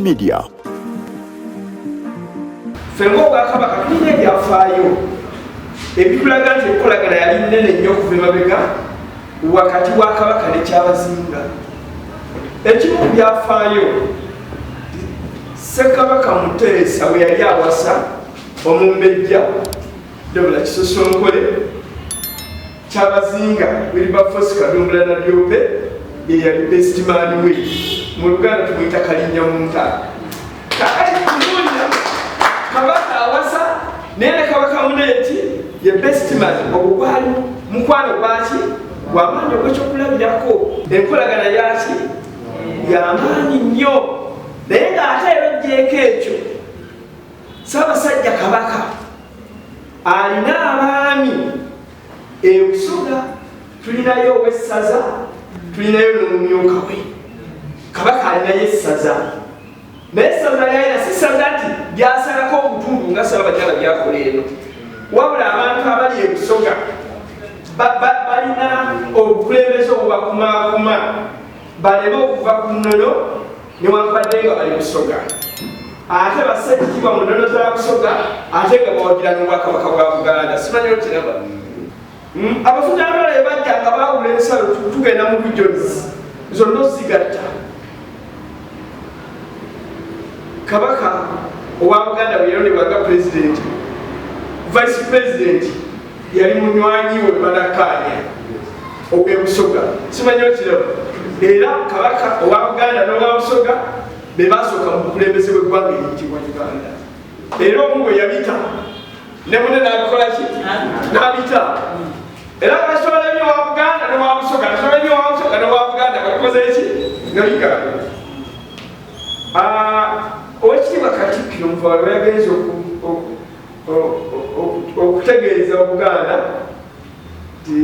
media. Fengo bwa Kabaka tulina ebyafaayo ebitulaga nti enkolagana yali nnene nnyo okuva emabega wakati wa Kabaka ne Kyabazinga. Ekimu ku byafaayo Ssekabaka Muteesa we yali awasa Omumbejja Debula Kisosonkole, Kyabazinga Wilberforce Kadumbula na Byobe eyali best man we mu Luganda tumuyita Kalinnya Munta. Kakati kuzuulira Kabaka awasa naye Kabaka Muneeti ye best man obugwali mukwano gwaki gw'amaanyi ogw'ekyokulabirako enkolagana yaki y'amaanyi nnyo. Naye ng'ate erojjeeko ekyo Ssaabasajja Kabaka alina abaami Busoga, tulinayo ow'essaza, tulinayo n'omumyuuka we. Kabaka alinayo essaza, naye essaza lyalina si ssaza nti lyasalako obutundu nga Ssaabajjala byakola eno, wabula abantu abali Busoga balina obukulembeze obubakumaakuma baleme okuva ku nnono newankubadde nga bali Busoga. Ate bassekitibwa mu nnono za Busoga ate nga bawagira n'Obwakabaka bwa Buganda. Simanyi okiraba. Abafunyamala bajja nga baawula ensalo tugenda mu regions zonna ozigatta. Kabaka owa Buganda bwe yalondebwaga president, vice president yali munywanyi we Banakaanya Busoga. Simanyi okiraba. Era Kabaka owa Buganda n'owa Busoga be basooka mu bukulembeze bw'eggwanga eriyitibwa Uganda. Era omu bwe yabita ne munne n'abikola ki? N'abita. Era basobola nnyo owa Buganda n'owa Busoga, basobola nnyo owa Busoga n'owa Buganda bakoze ki? Nga biganda. Oweekitiibwa Katikkiro Muvaalo we yagenze okutegeeza Obuganda nti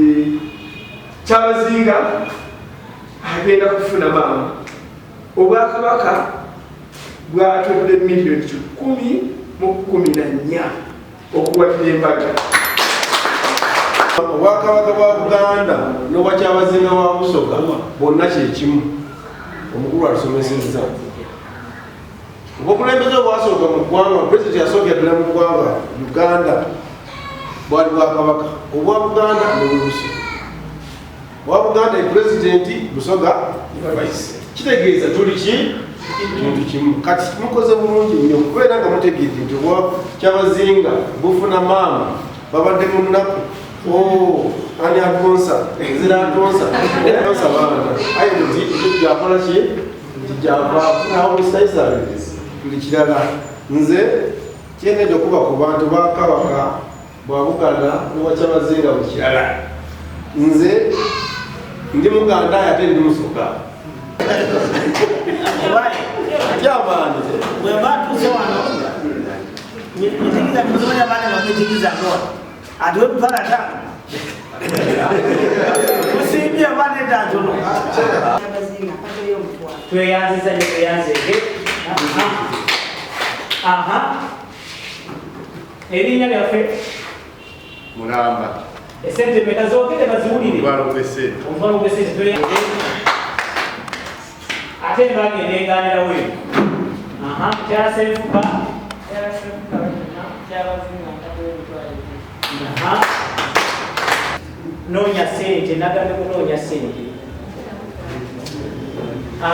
Kyabazinga agenda kufuna maama. Obwakabaka bwatodde miliyoni 10,14 okuwagira embaga. Obwakabaka bwa Buganda n'obwa Kyabazinga wa Busoga bonna kyekimu. Omukulu alusomesezza obukulembeze obwasooka mu ggwanga, pulezidenti yasookera mu ggwanga Uganda bwali Bwakabaka, obwa Buganda n'Obusoga. Obwa Buganda ye pulezidenti, Busoga vice. Kitegeeza tuli kintu kimu. Kati mukoze bulungi nnyo kubeera nga mutegeedde nti obwa Kyabazinga bufuna maama babadde mu nnaku ani atonsa ezira atonsa atonsa baana aye nti ekyakola ki nti gyavaawo musaisalesi tuli kirala. Nze kyenedde okuba ku bantu ba Kabaka bwa Buganda n'obwa Kyabazinga bwe kirala. Nze ndi Muganda ate ndi Musoga. Jamani, we batu sewa na nitikiza mzonya bana na nitikiza ngoa atuwe mpaka tano usibia bana tatono Kyabazinga pato yo mtwa tuyanziza ne tuyanzeke aha erinya lyafe Mulamba esente metazokete baziwulire omwalo gwese tuyanze ate bagenda enganira wewe. Aha, kyasefuka. Kyasefuka bana, Kyabazinga ntakoye bitwale. Aha. Nonya sente, nagande kunonya sente.